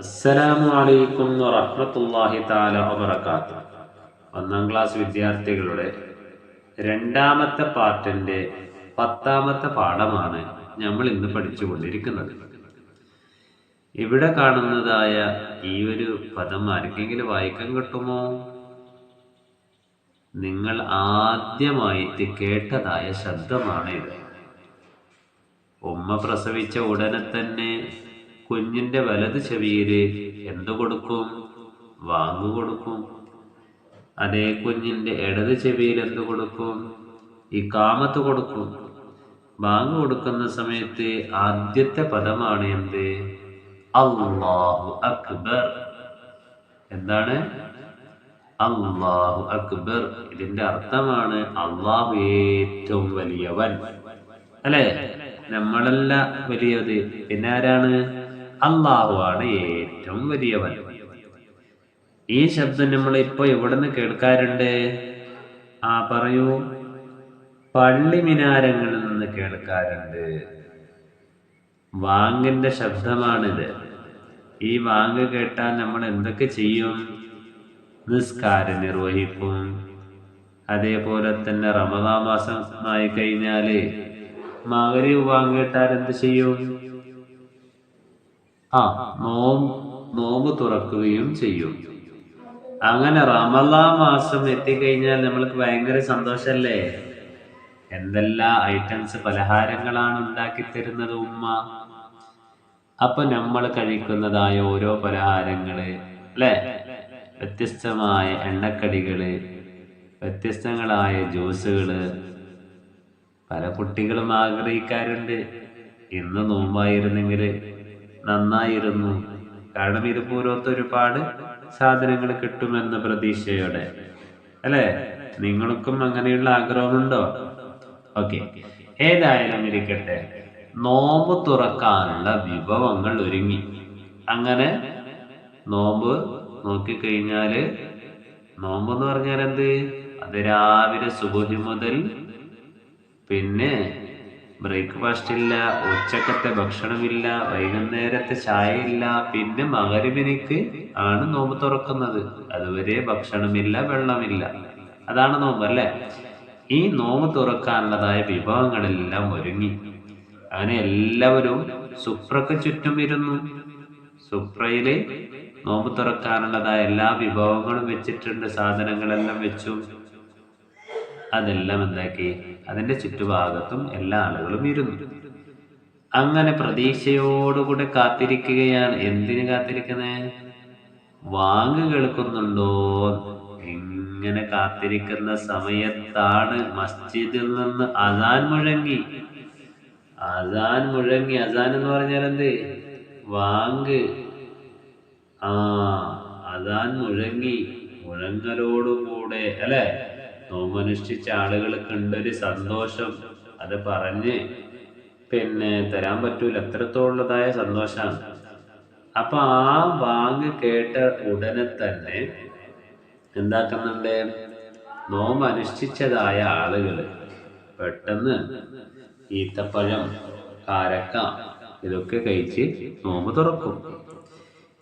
അസ്സലാമു അലൈക്കും വറഹ്മത്തുള്ളാഹി തആല വബറകാതുഹു. ഒന്നാം ക്ലാസ് വിദ്യാർത്ഥികളുടെ രണ്ടാമത്തെ പാർട്ടിന്റെ 10ാമത്തെ പാഠമാണ് നമ്മൾ ഇന്ന് പഠിച്ചുകൊണ്ടിരിക്കുന്നത്. ഇവിടെ കാണുന്നതായ ഈ ഒരു പദം ആർക്കെങ്കിലും വായിക്കാൻ കിട്ടുമോ? നിങ്ങൾ ആദ്യമായിട്ട് കേട്ടതായ ശബ്ദമാണ് ഇത്. ഉമ്മ പ്രസവിച്ച ഉടനെ തന്നെ കുഞ്ഞിന്റെ വലത് ചെവിയില് എന്തു കൊടുക്കും? വാങ്ങു കൊടുക്കും. അതേ കുഞ്ഞിന്റെ ഇടത് ചെവിയിൽ എന്തു കൊടുക്കും? ഇഖാമത്ത് കൊടുക്കും. ബാങ്ക് കൊടുക്കുന്ന സമയത്ത് ആദ്യത്തെ പദമാണ് എന്ത്? അല്ലാഹു അക്ബർ. എന്താണ്? അല്ലാഹു അക്ബർ. ഇതിന്റെ അർത്ഥമാണ് അള്ളാഹു ഏറ്റവും വലിയവൻ. അല്ലെ? നമ്മളല്ല വലിയത്, പിന്നെ ആരാണ്? അള്ളാഹു ആണ് ഏറ്റവും വലിയവൻ. ഈ ശബ്ദം നമ്മൾ ഇപ്പൊ എവിടെ നിന്ന് കേൾക്കാറുണ്ട്? പറയൂ. പള്ളി മിനാരങ്ങളിൽ നിന്ന് കേൾക്കാറുണ്ട്. വാങ്ങിന്റെ ശബ്ദമാണിത്. ഈ വാങ്ക് കേട്ടാൽ നമ്മൾ എന്തൊക്കെ ചെയ്യും? നിസ്കാരം നിർവഹിക്കും. അതേപോലെ തന്നെ റമദാൻ മാസമായി കഴിഞ്ഞാല് മഗ്‌രിബ് വാങ്ക് കേട്ടാൽ എന്ത് ചെയ്യും? നോമ്പ് തുറക്കുകയും ചെയ്യും. അങ്ങനെ റമദാൻ മാസം എത്തിക്കഴിഞ്ഞാൽ നമ്മൾക്ക് ഭയങ്കര സന്തോഷല്ലേ? എന്തെല്ലാം ഐറ്റംസ് പലഹാരങ്ങളാണ് ഉണ്ടാക്കി തരുന്നത് ഉമ്മ. അപ്പൊ നമ്മൾ കഴിക്കുന്നതായ ഓരോ പലഹാരങ്ങള് അല്ലെ, വ്യത്യസ്തമായ എണ്ണക്കടികള്, വ്യത്യസ്തങ്ങളായ ജ്യൂസുകള് പല കുട്ടികളും ആഗ്രഹിക്കാറുണ്ട്. ഇന്ന് നോമ്പായിരുന്നെങ്കിൽ നന്നായിരുന്നു. കാരണം ഇതുപോലത്തെ ഒരുപാട് സാധനങ്ങൾ കിട്ടുമെന്ന പ്രതീക്ഷയോടെ, അല്ലെ? നിങ്ങൾക്കും അങ്ങനെയുള്ള ആഗ്രഹമുണ്ടോ? ഓക്കെ, ഏതായാലും ഇരിക്കട്ടെ. നോമ്പ് തുറക്കാനുള്ള വിഭവങ്ങൾ ഒരുങ്ങി. അങ്ങനെ നോമ്പ് നോക്കിക്കഴിഞ്ഞാല്, നോമ്പ് എന്ന് പറഞ്ഞാൽ എന്ത്? അത് രാവിലെ സുബഹി മുതൽ പിന്നെ ബ്രേക്ക്ഫാസ്റ്റ് ഇല്ല, ഉച്ചക്കത്തെ ഭക്ഷണമില്ല, വൈകുന്നേരത്തെ ചായ ഇല്ല, പിന്നെ മഗ്‌രിബിനിക്ക് ആണ് നോമ്പ് തുറക്കുന്നത്. അതുവരെ ഭക്ഷണമില്ല, വെള്ളമില്ല. അതാണ് നോമ്പ്, അല്ലേ? ഈ നോമ്പ് തുറക്കാനുള്ളതായ വിഭവങ്ങളെല്ലാം ഒരുങ്ങി. അങ്ങനെ എല്ലാവരും സുപ്രക്ക് ചുറ്റും ഇരുന്നു. സുപ്രയില് നോമ്പ് തുറക്കാനുള്ളതായ എല്ലാ വിഭവങ്ങളും വെച്ചിട്ടുണ്ട്. സാധനങ്ങളെല്ലാം വെച്ചു. അതെല്ലാം എന്താക്കി? അതിന്റെ ചുറ്റുഭാഗത്തും എല്ലാ ആളുകളും ഇരുന്നു. അങ്ങനെ പ്രതീക്ഷയോടുകൂടെ കാത്തിരിക്കുകയാണ്. എന്തിന് കാത്തിരിക്കുന്നത്? വാങ്ക് കേൾക്കുന്നുണ്ടോ? ഇങ്ങനെ കാത്തിരിക്കുന്ന സമയത്താണ് മസ്ജിദിൽ നിന്ന് അസാൻ മുഴങ്ങി. അസാൻ എന്ന് പറഞ്ഞാൽ എന്ത്? വാങ്ക്. അസാൻ മുഴങ്ങി. മുഴങ്ങലോടുകൂടെ, അല്ലെ, നോമ്പനുഷ്ഠിച്ച ആളുകൾക്ക് ഉണ്ടൊരു സന്തോഷം. അത് പറഞ്ഞ് പിന്നെ തരാൻ പറ്റൂല, എത്രത്തോളതായ സന്തോഷാണ്. അപ്പൊ ആ ബാങ്ക് കേട്ട ഉടനെ തന്നെ എന്താക്കുന്നുണ്ട്? നോമ്പ് അനുഷ്ഠിച്ചതായ ആളുകള് പെട്ടെന്ന് ഈത്തപ്പഴം, കാരക്ക ഇതൊക്കെ കഴിച്ച് നോമ്പ് തുറക്കും.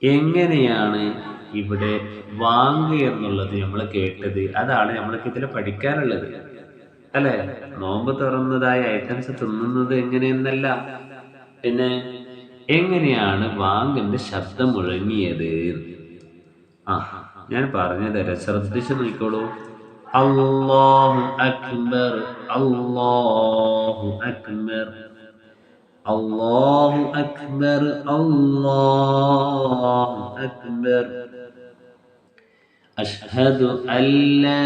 എങ്ങനെയാണ് ഇവിടെ വാങ്ക് എന്നുള്ളത് നമ്മൾ കേട്ടത്? അതാണ് നമ്മൾക്ക് ഇതിൽ പഠിക്കാനുള്ളത്, അല്ലെ? നോമ്പ് തുറന്നതായ ഐറ്റംസ് തിന്നുന്നത് എങ്ങനെയെന്നല്ല, പിന്നെ എങ്ങനെയാണ് വാങ്കിന്റെ ശബ്ദം മുഴങ്ങിയത്? ഞാൻ പറഞ്ഞു തരാം, ശ്രദ്ധിച്ചു നോക്കിക്കോളൂ. അല്ലാഹു അക്ബർ, അല്ലാഹു അക്ബർ, അല്ലാഹു അക്ബർ, അല്ലാഹു അക്ബർ. അഷ്ഹദു അല്ലാ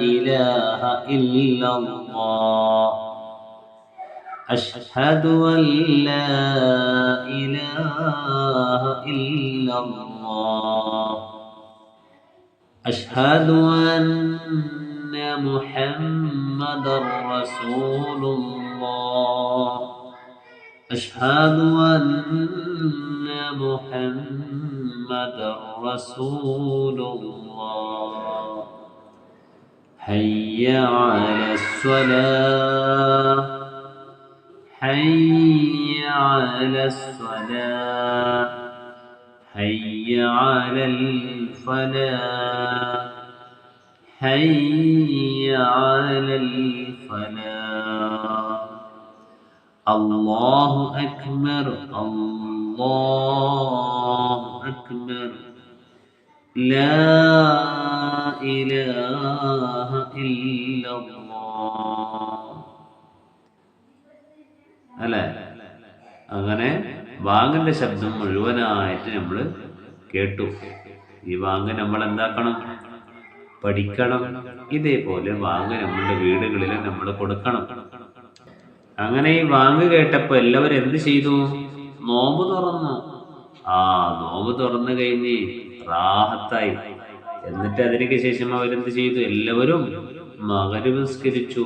ഇലാഹ ഇല്ലല്ലാഹ്, അഷ്ഹദു അല്ലാ ഇലാഹ ഇല്ലല്ലാഹ്, അഷ്ഹദു അന്ന മുഹമ്മദർ റസൂലുള്ളാഹ്, അഷ്ഹദു അന്ന മുഹമ്മദർ റസൂലുള്ളാഹ്. ഹയ്യ അലസ്സലാഹ്, ഹയ്യ അലസ്സലാഹ്, حي على الفلاح حي على الفلاح الله أكبر الله أكبر لا إله إلا الله അല്ലേ? അങ്ങനെ വാങ്ങിന്റെ ശബ്ദം മുഴുവനായിട്ട് നമ്മൾ കേട്ടു. ഈ വാങ്ങ് നമ്മൾ എന്താക്കണം? പഠിക്കണം. ഇതേപോലെ വാങ്ങ് നമ്മളുടെ വീടുകളിൽ നമ്മൾ കൊടുക്കണം. അങ്ങനെ ഈ വാങ്ങ് കേട്ടപ്പോൾ എല്ലാവരും എന്ത് ചെയ്തു? നോമ്പ് തുറന്നു. നോമ്പ് തുറന്നു കഴിഞ്ഞ് റാഹത്തായി. എന്നിട്ട് അതിനു ശേഷം അവരെന്ത് ചെയ്തു? എല്ലാവരും മഗ്‌രിബ് നിസ്കരിച്ചു.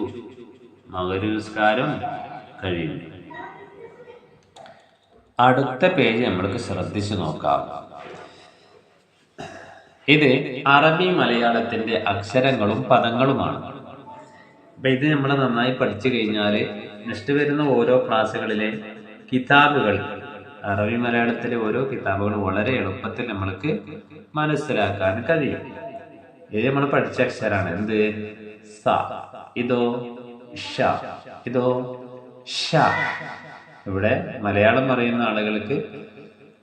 മഗ്‌രിബ് നിസ്കാരം കഴിഞ്ഞു. അടുത്ത പേജ് നമ്മൾക്ക് ശ്രദ്ധിച്ചു നോക്കാം. ഇത് അറബി മലയാളത്തിന്റെ അക്ഷരങ്ങളും പദങ്ങളുമാണ്. അപ്പൊ ഇത് നമ്മൾ നന്നായി പഠിച്ചു കഴിഞ്ഞാൽ നെക്സ്റ്റ് വരുന്ന ഓരോ ക്ലാസ്സുകളിലെ കിതാബുകൾ, അറബി മലയാളത്തിലെ ഓരോ കിതാബുകൾ വളരെ എളുപ്പത്തിൽ നമ്മൾക്ക് മനസ്സിലാക്കാൻ കഴിയും. ഇത് നമ്മൾ പഠിച്ച അക്ഷരാണ്. എന്ത്? സ. ഇതോ ഷ. ഇതോ ഷ. ഇവിടെ മലയാളം പറയുന്ന ആളുകൾക്ക്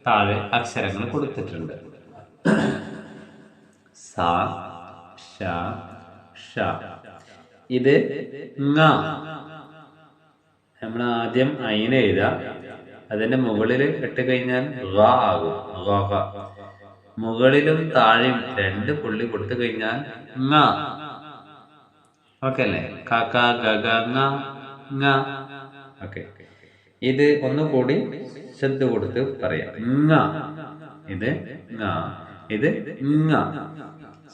താഴെ അക്ഷരങ്ങൾ കൊടുത്തിട്ടുണ്ട്. സ, ഷ, ഷ. ഇത് ങ. നമ്മൾ ആദ്യം അയിന എഴുതാം. അതിന്റെ മുകളിൽ ഇട്ട് കഴിഞ്ഞാൽ ഗ ആകും. ഗ. മുകളിലും താഴെയും 2 പുള്ളി കൊടുത്തു കഴിഞ്ഞാൽ ങ. ഓക്കെ അല്ലേ? ക, ഖ, ഗ, ഘ, ങ. ഓക്കെ. ഇത് ഒന്നുകൂടി ശ്രദ്ധ കൊടുത്ത് പറയാം. ങ. ഇത് ങ. ഇത് ങ.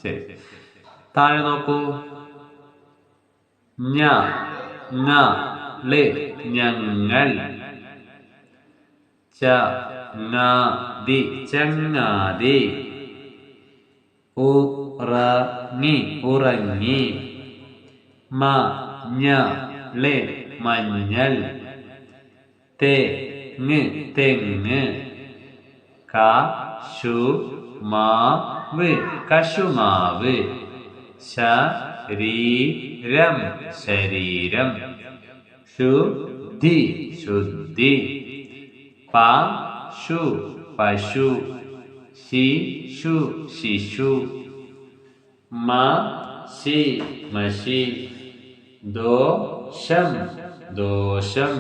ശരി. താഴെ നോക്കൂ. ഞ, ങ, ള് ഞങ്ങൾ. ച, ങ, ദി ചങ്ങാതി. ഉറങ്ങി ഉറങ്ങി. മ, ഞ, ള് മഞ്ഞൾ. തെങ്ങ് തെങ്ങ്. കശുമാവ് കശുമാവ്. ശരീരം ശരീരം. ശുദ്ധി ശുദ്ധി. പശു പശു. ശിശു ശിശു. മഷി മഷി. ദോഷം ദോഷം.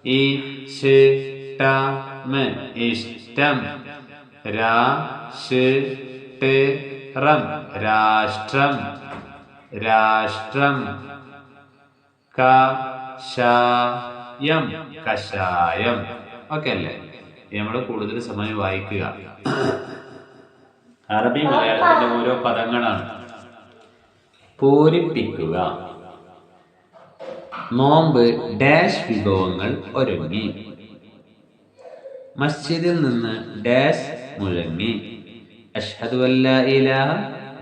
ഇഷ്ടം ഇഷ്ടം. രാഷ്ട്രം രാഷ്ട്രം രാഷ്ട്രം. കഷായം കഷായം. ഓക്കെ അല്ലേ? നമ്മൾ കൂടുതൽ സമയം വായിക്കുക. അറബി മലയാളത്തിന്റെ ഓരോ പദങ്ങളാണ്. പൂരിപ്പിക്കുക. നോമ്പ് ഡാഷ് വിഭവങ്ങൾ ഒരുങ്ങി. മസ്ജിദിൽ നിന്ന് ഡാഷ് മുഴങ്ങി. അഷ്ഹദു അല്ലാ ഇലാഹ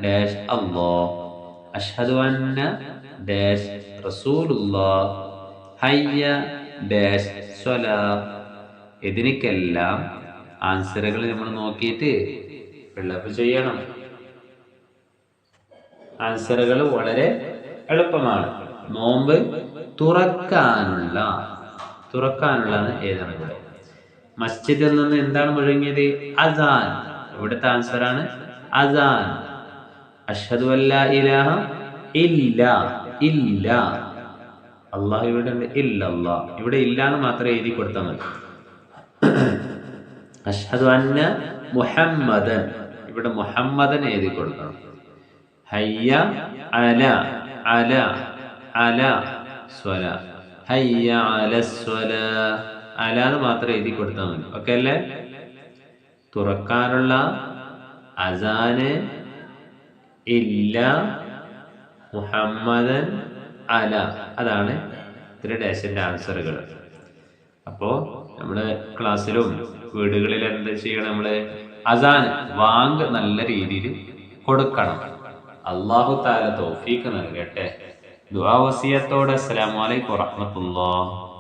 ഡാഷ് അല്ലാഹ്. അഷ്ഹദു അന്ന ഡാഷ് റസൂലുള്ളാഹ്. ഹയ്യ ഡാഷ് സ്വലാഹ്. ഇതിനൊക്കെല്ലാം ആൻസറുകൾ നമ്മൾ നോക്കിയിട്ട് ഫില്ലപ്പ് ചെയ്യണം. ആൻസറുകൾ വളരെ എളുപ്പമാണ്. നോമ്പ് തുറക്കാനുള്ള ഏതാണ് ഇവിടെ? മസ്ജിദിൽ നിന്ന് എന്താണ് മുഴങ്ങിയത്? അസാൻ. ഇവിടുത്തെ ആൻസറാണ് അസാൻ. അഷ്ഹദു അല്ലാ ഇലാഹ ഇല്ല ഇല്ല. അല്ലാഹ് ഇവിടെ ഉണ്ട്. ഇല്ലല്ലാഹ്. ഇവിടെ ഇല്ലാന്ന് മാത്രമേ എഴുതി കൊടുത്താൽ മതി. അഷ്ഹദു അന്ന മുഹമ്മദൻ. ഇവിടെ മുഹമ്മദൻ എഴുതി കൊടുക്കണം. ഹയ്യ അല അല അല സ്വല. ഹയ്യ അല സ്വല. അലാന്ന് മാത്രം എഴുതി കൊടുത്താൽ മതി. ഓക്കെ അല്ലേ? തുറക്കാനുള്ള അസാന് ഇല്ല, മുഹമ്മദൻ, അല. അതാണ് ഇത്ര ഡാഷിന്റെ ആൻസറുകൾ. അപ്പോൾ നമ്മുടെ ക്ലാസ്സിലും വീടുകളിൽ എന്താ ചെയ്യണം? നമ്മള് അസാൻ വാങ്ക് നല്ല രീതിയിൽ കൊടുക്കണം. അല്ലാഹു തആല തൗഫീഖ് നൽകട്ടെ. ദുആ വസിയത്തോടെ അസ്സലാമു അലൈക്കും വറഹ്മത്തുള്ളാഹി.